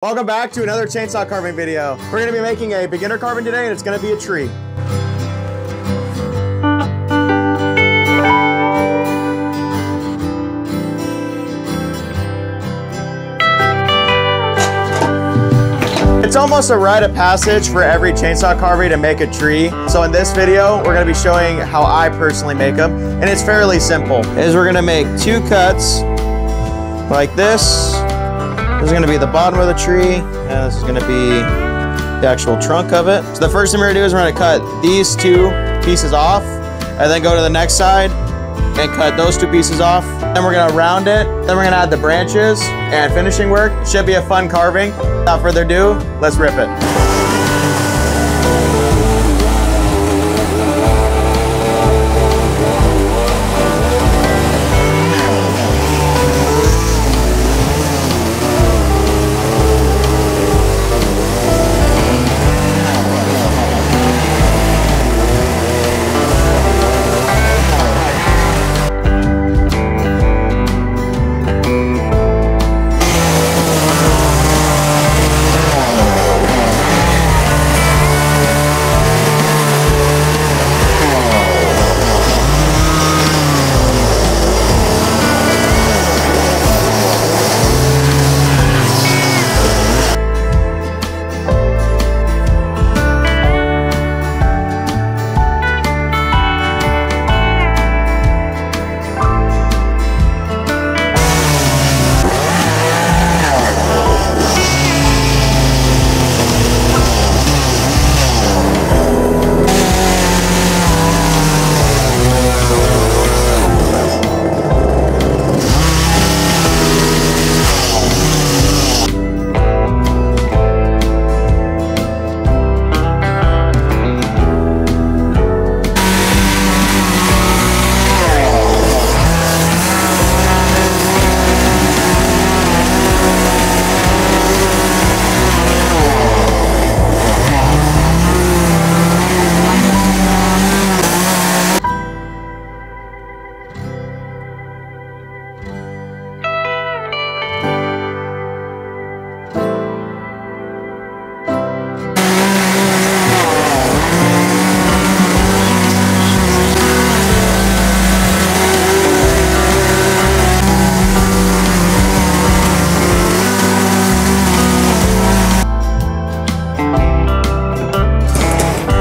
Welcome back to another chainsaw carving video. We're gonna be making a beginner carving today, and it's gonna be a tree. It's almost a rite of passage for every chainsaw carver to make a tree. So in this video, we're gonna be showing how I personally make them, and it's fairly simple. We're gonna make 2 cuts like this. This is gonna be the bottom of the tree, and this is gonna be the actual trunk of it. So the first thing we're gonna do is we're gonna cut these 2 pieces off, and then go to the next side and cut those 2 pieces off. Then we're gonna round it, then we're gonna add the branches and finishing work. It should be a fun carving. Without further ado, let's rip it.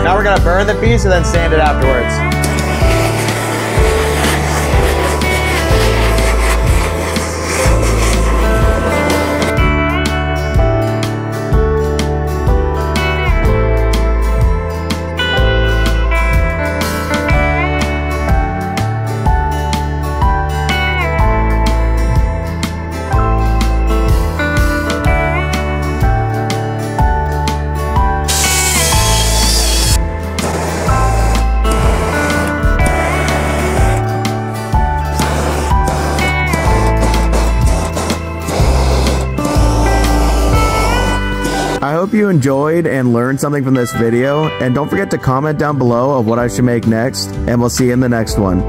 Now we're gonna burn the piece and then sand it afterwards. I hope you enjoyed and learned something from this video, and don't forget to comment down below of what I should make next, and we'll see you in the next one.